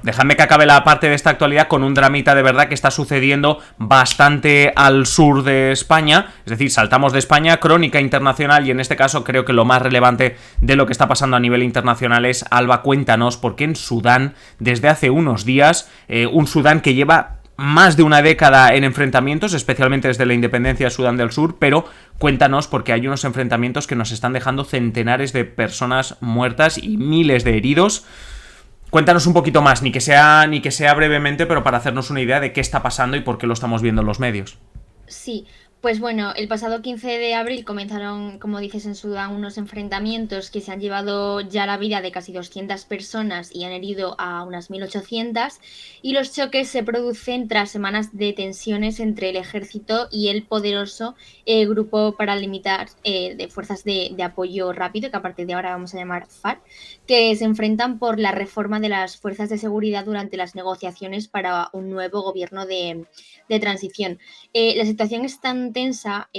Dejadme que acabe la parte de esta actualidad con un dramita de verdad que está sucediendo bastante al sur de España. Es decir, saltamos de España, crónica internacional, y en este caso creo que lo más relevante de lo que está pasando a nivel internacional es, Alba, cuéntanos, porque en Sudán, desde hace unos días, un Sudán que lleva más de una década en enfrentamientos, especialmente desde la independencia de Sudán del Sur, pero cuéntanos, porque hay unos enfrentamientos que nos están dejando centenares de personas muertas y miles de heridos. Cuéntanos un poquito más, ni que sea brevemente, pero para hacernos una idea de qué está pasando y por qué lo estamos viendo en los medios. Sí, pues bueno, el pasado 15 de abril comenzaron, como dices, en Sudán unos enfrentamientos que se han llevado ya la vida de casi 200 personas y han herido a unas 1.800, y los choques se producen tras semanas de tensiones entre el ejército y el poderoso grupo paramilitar de fuerzas de apoyo rápido, que a partir de ahora vamos a llamar FARC, que se enfrentan por la reforma de las fuerzas de seguridad durante las negociaciones para un nuevo gobierno de transición. La situación es tan tensa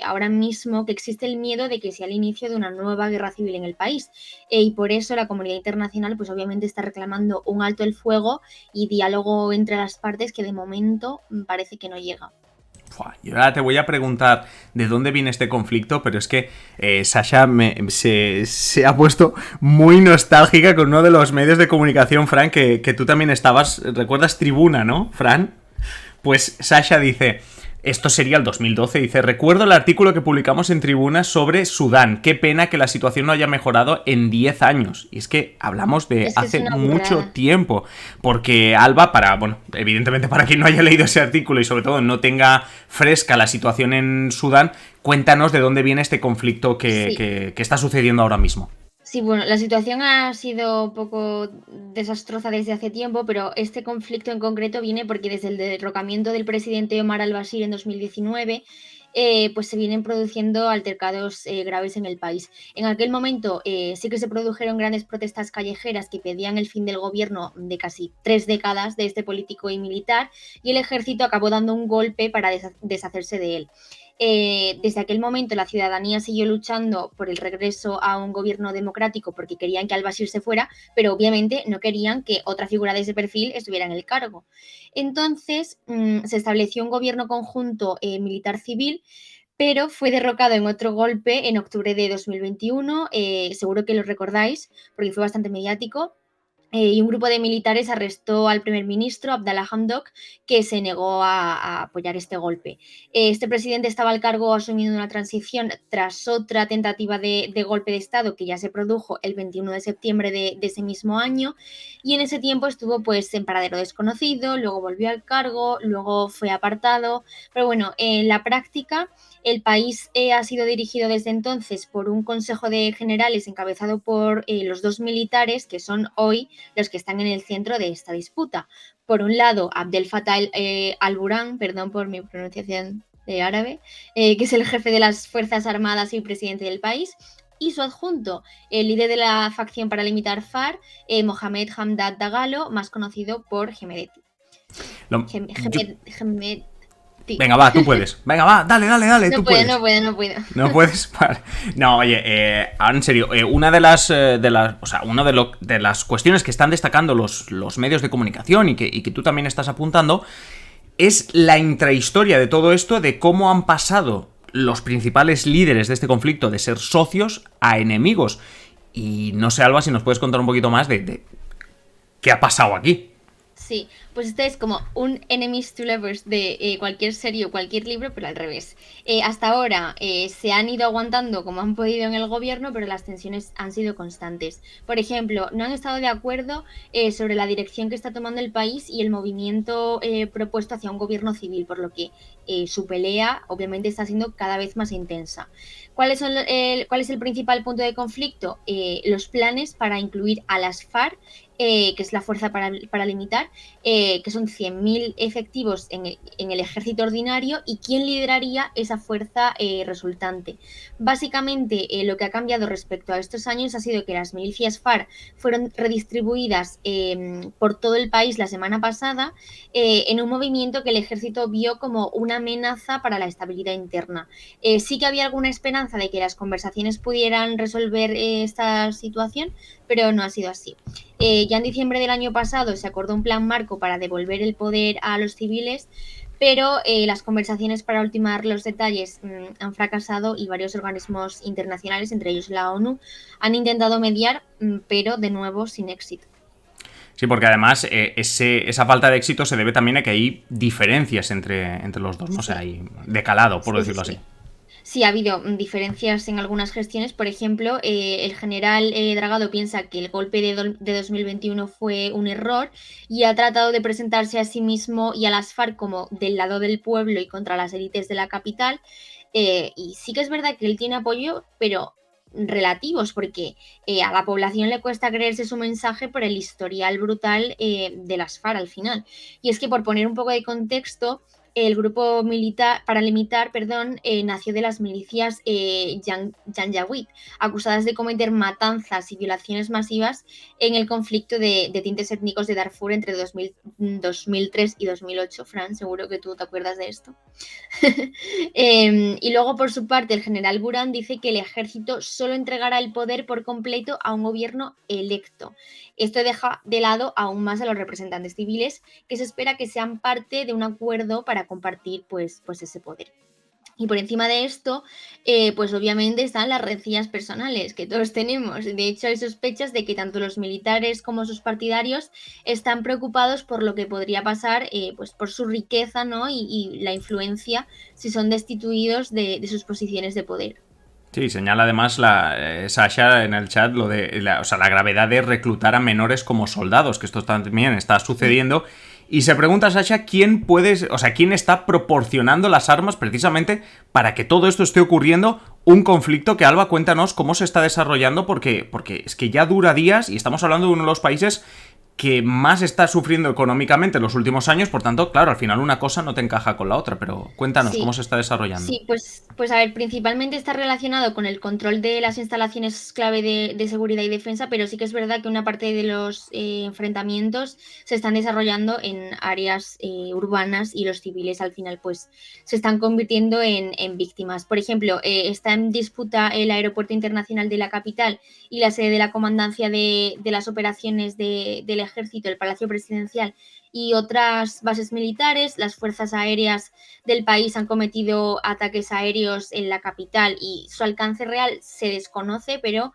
ahora mismo que existe el miedo de que sea el inicio de una nueva guerra civil en el país, y por eso la comunidad internacional pues obviamente está reclamando un alto el fuego y diálogo entre las partes que de momento parece que no llega. Y ahora te voy a preguntar de dónde viene este conflicto, pero es que Sasha se ha puesto muy nostálgica con uno de los medios de comunicación, Fran, que tú también estabas. ¿Recuerdas Tribuna, no, Fran? Pues Sasha dice, esto sería el 2012, dice, recuerdo el artículo que publicamos en Tribuna sobre Sudán, qué pena que la situación no haya mejorado en 10 años. Y es que hablamos de Es que es hace una mucho burrada. tiempo, porque Alba, evidentemente para quien no haya leído ese artículo y sobre todo no tenga fresca la situación en Sudán, cuéntanos de dónde viene este conflicto Sí. que está sucediendo ahora mismo. Sí, bueno, la situación ha sido un poco desastrosa desde hace tiempo, pero este conflicto en concreto viene porque desde el derrocamiento del presidente Omar al-Bashir en 2019, pues se vienen produciendo altercados graves en el país. En aquel momento sí que se produjeron grandes protestas callejeras que pedían el fin del gobierno de casi 3 décadas de este político y militar, y el ejército acabó dando un golpe para deshacerse de él. Desde aquel momento la ciudadanía siguió luchando por el regreso a un gobierno democrático porque querían que al-Bashir se fuera, pero obviamente no querían que otra figura de ese perfil estuviera en el cargo. Entonces se estableció un gobierno conjunto militar-civil, pero fue derrocado en otro golpe en octubre de 2021, seguro que lo recordáis porque fue bastante mediático, y un grupo de militares arrestó al primer ministro, Abdallah Hamdok, que se negó a apoyar este golpe. Este presidente estaba al cargo asumiendo una transición tras otra tentativa de golpe de Estado que ya se produjo el 21 de septiembre de ese mismo año, y en ese tiempo estuvo pues en paradero desconocido, luego volvió al cargo, luego fue apartado, pero bueno, en la práctica el país ha sido dirigido desde entonces por un consejo de generales encabezado por los dos militares que son hoy los que están en el centro de esta disputa. Por un lado, Abdel Fattah al-Burhan, perdón por mi pronunciación de árabe, que es el jefe de las Fuerzas Armadas y presidente del país, y su adjunto, el líder de la facción paramilitar FARC, Mohamed Hamdad Dagalo, más conocido por Hemedti. Lo- yo- Hemedti. Venga, va, tú puedes. Venga, va, dale, No tú puedo, puedes. no puedo, no puedo. ¿No puedes? Vale. No, oye, ahora en serio, una o sea, de las cuestiones que están destacando los medios de comunicación y que tú también estás apuntando es la intrahistoria de todo esto, de cómo han pasado los principales líderes de este conflicto de ser socios a enemigos. Y no sé, Alba, si nos puedes contar un poquito más de qué ha pasado aquí. Sí, pues este es como un enemies to lovers de cualquier serie o cualquier libro, pero al revés. Hasta ahora se han ido aguantando como han podido en el gobierno, pero las tensiones han sido constantes. Por ejemplo, no han estado de acuerdo sobre la dirección que está tomando el país y el movimiento propuesto hacia un gobierno civil, por lo que su pelea obviamente está siendo cada vez más intensa. ¿Cuál es el principal punto de conflicto? Los planes para incluir a las FARC, que es la fuerza paramilitar, que son 100.000 efectivos en el ejército ordinario, y quién lideraría esa fuerza resultante. Básicamente, lo que ha cambiado respecto a estos años ha sido que las milicias FARC fueron redistribuidas por todo el país la semana pasada, en un movimiento que el ejército vio como una amenaza para la estabilidad interna. Sí que había alguna esperanza de que las conversaciones pudieran resolver esta situación, pero no ha sido así. Ya en diciembre del año pasado se acordó un plan marco para devolver el poder a los civiles, pero las conversaciones para ultimar los detalles han fracasado y varios organismos internacionales, entre ellos la ONU, han intentado mediar, pero de nuevo sin éxito. Sí, porque además esa falta de éxito se debe también a que hay diferencias entre los dos, ¿no? O sea, Sí, hay decalado, por sí, sí, decirlo así. sí. Sí, ha habido diferencias en algunas gestiones. Por ejemplo, el general Dragado piensa que el golpe de 2021 fue un error y ha tratado de presentarse a sí mismo y a las FARC como del lado del pueblo y contra las élites de la capital. Y sí que es verdad que él tiene apoyo, pero relativos, porque a la población le cuesta creerse su mensaje por el historial brutal de las FARC al final. Y es que por poner un poco de contexto, el grupo militar, paramilitar, perdón, nació de las milicias Janjaweed, acusadas de cometer matanzas y violaciones masivas en el conflicto de tintes étnicos de Darfur entre 2003 y 2008. Fran, seguro que tú te acuerdas de esto. Y luego, por su parte, el general Buran dice que el ejército solo entregará el poder por completo a un gobierno electo. Esto deja de lado aún más a los representantes civiles, que se espera que sean parte de un acuerdo para compartir pues ese poder. Y por encima de esto, pues obviamente están las rencillas personales que todos tenemos. De hecho, hay sospechas de que tanto los militares como sus partidarios están preocupados por lo que podría pasar, pues por su riqueza, ¿no? Y la influencia si son destituidos de sus posiciones de poder. Sí, señala además Sasha en el chat lo de o sea, la gravedad de reclutar a menores como soldados, que esto también está sucediendo. Y se pregunta Sasha quién está proporcionando las armas precisamente para que todo esto esté ocurriendo. Un conflicto que, Alba, cuéntanos cómo se está desarrollando, porque es que ya dura días y estamos hablando de uno de los países que más está sufriendo económicamente en los últimos años. Por tanto, claro, al final una cosa no te encaja con la otra, pero cuéntanos cómo Sí, se está desarrollando. sí, pues a ver, principalmente está relacionado con el control de las instalaciones clave de seguridad y defensa, pero sí que es verdad que una parte de los enfrentamientos se están desarrollando en áreas urbanas y los civiles al final pues se están convirtiendo en víctimas. Por ejemplo, está en disputa el aeropuerto internacional de la capital y la sede de la comandancia de las operaciones del ejército, el Palacio Presidencial y otras bases militares. Las fuerzas aéreas del país han cometido ataques aéreos en la capital y su alcance real se desconoce, pero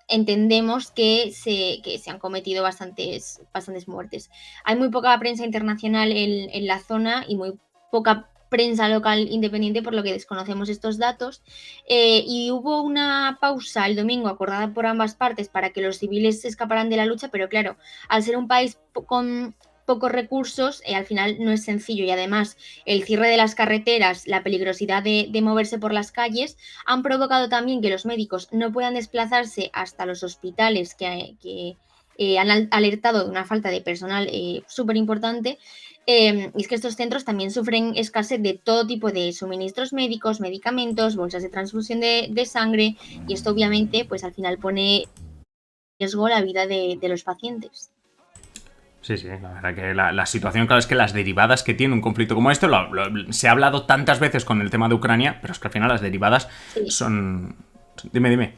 entendemos que se han cometido bastantes muertes. Hay muy poca prensa internacional en la zona y muy poca prensa local independiente, por lo que desconocemos estos datos. Y hubo una pausa el domingo acordada por ambas partes para que los civiles se escaparan de la lucha, pero claro, al ser un país con pocos recursos, al final no es sencillo y además el cierre de las carreteras, la peligrosidad de moverse por las calles han provocado también que los médicos no puedan desplazarse hasta los hospitales que han alertado de una falta de personal súper importante. Y es que estos centros también sufren escasez de todo tipo de suministros médicos, medicamentos, bolsas de transfusión de sangre y esto obviamente pues al final pone en riesgo la vida de los pacientes. Sí, sí, la verdad que la situación, claro, es que las derivadas que tiene un conflicto como este, se ha hablado tantas veces con el tema de Ucrania, pero es que al final las derivadas Sí. son... Dime, dime.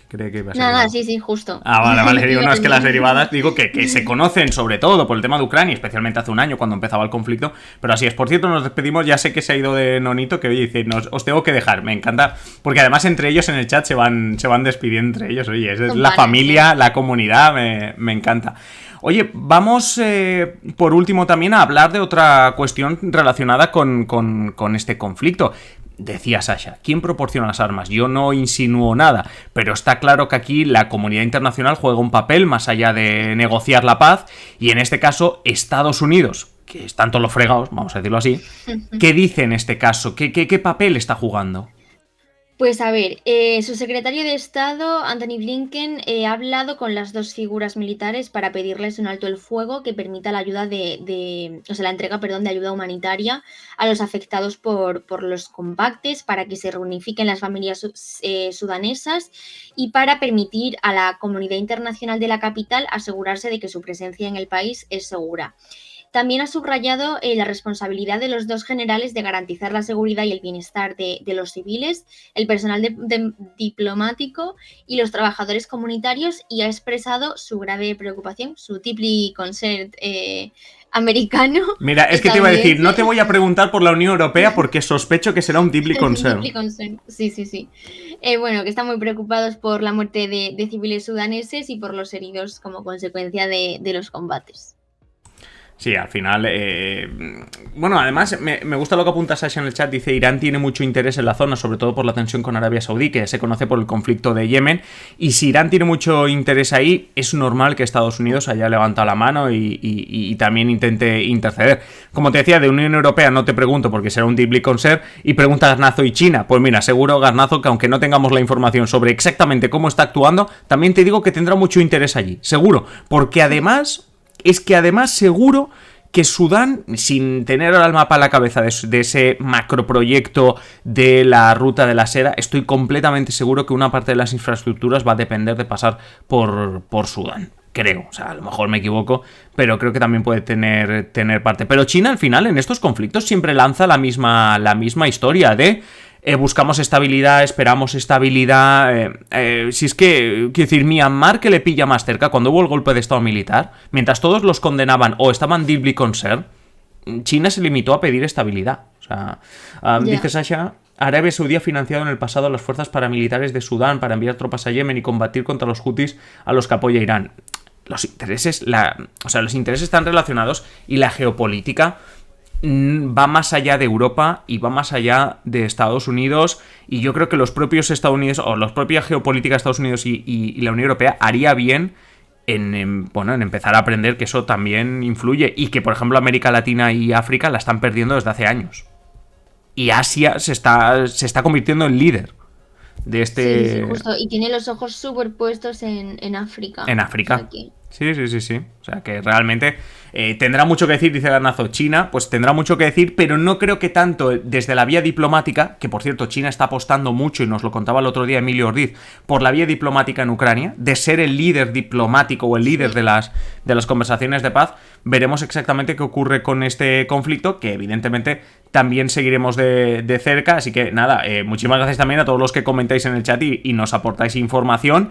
Cree que ibas a decir Nada, algo. sí, sí, justo. Ah, vale, vale. Te Digo, iba a no, es que las decir. derivadas, digo que se conocen sobre todo por el tema de Ucrania, especialmente hace un año cuando empezaba el conflicto. Pero así es. Por cierto, nos despedimos. Ya sé que se ha ido de Nonito, que oye, dice, os tengo que dejar. Me encanta. Porque además entre ellos en el chat se van despidiendo entre ellos. Oye, es Son la panas, sí. familia, la comunidad, me encanta. Oye, vamos por último también a hablar de otra cuestión relacionada con este conflicto. Decía Sasha, ¿quién proporciona las armas? Yo no insinúo nada, pero está claro que aquí la comunidad internacional juega un papel más allá de negociar la paz, y en este caso Estados Unidos, que están todos los fregados, vamos a decirlo así. ¿Qué dice en este caso? ¿Qué papel está jugando? Pues a ver, su secretario de Estado, Anthony Blinken, ha hablado con las dos figuras militares para pedirles un alto el fuego que permita la ayuda o sea, la entrega, perdón, de ayuda humanitaria a los afectados por los combates, para que se reunifiquen las familias sudanesas y para permitir a la comunidad internacional de la capital asegurarse de que su presencia en el país es segura. También ha subrayado la responsabilidad de los dos generales de garantizar la seguridad y el bienestar de los civiles, el personal diplomático y los trabajadores comunitarios, y ha expresado su grave preocupación, su deeply concerned americano. Mira, es que te iba a decir, no te voy a preguntar por la Unión Europea porque sospecho que será un deeply concerned. Sí. Bueno, que están muy preocupados por la muerte de civiles sudaneses y por los heridos como consecuencia de los combates. Sí, al final... Bueno, además me gusta lo que apunta Sasha en el chat. Dice, Irán tiene mucho interés en la zona, sobre todo por la tensión con Arabia Saudí, que se conoce por el conflicto de Yemen. Y si Irán tiene mucho interés ahí, es normal que Estados Unidos haya levantado la mano y también intente interceder. Como te decía, de Unión Europea no te pregunto porque será un deeply concerned. Y pregunta Garnazo y China. Pues mira, seguro, Garnazo, que aunque no tengamos la información sobre exactamente cómo está actuando, también te digo que tendrá mucho interés allí. Seguro. Porque además... Es que además seguro que Sudán, sin tener el mapa a la cabeza de ese macroproyecto de la ruta de la seda, estoy completamente seguro que una parte de las infraestructuras va a depender de pasar por Sudán. Creo, o sea, a lo mejor me equivoco, pero creo que también puede tener parte. Pero China al final en estos conflictos siempre lanza la misma historia de... buscamos estabilidad, esperamos estabilidad. Si es que, quiero decir, Myanmar, que le pilla más cerca, cuando hubo el golpe de estado militar, mientras todos los condenaban o estaban deeply concerned, China se limitó a pedir estabilidad. O sea, dice Sasha, Arabia Saudí ha financiado en el pasado a las fuerzas paramilitares de Sudán para enviar tropas a Yemen y combatir contra los hutis a los que apoya Irán. Los intereses, los intereses están relacionados y la geopolítica va más allá de Europa y va más allá de Estados Unidos, y yo creo que los propios Estados Unidos o la propia geopolítica de Estados Unidos y la Unión Europea haría bien en empezar a aprender que eso también influye, y que por ejemplo América Latina y África la están perdiendo desde hace años, y Asia se está convirtiendo en líder de este... Sí, justo, y tiene los ojos súper puestos en África. En África. O sea que... Sí. O sea que realmente tendrá mucho que decir, dice Garnazo. China, pues tendrá mucho que decir, pero no creo que tanto desde la vía diplomática, que por cierto China está apostando mucho, y nos lo contaba el otro día Emilio Ordiz, por la vía diplomática en Ucrania, de ser el líder diplomático o el líder de las conversaciones de paz. Veremos exactamente qué ocurre con este conflicto, que evidentemente también seguiremos de cerca. Así que nada, muchísimas gracias también a todos los que comentáis en el chat y nos aportáis información.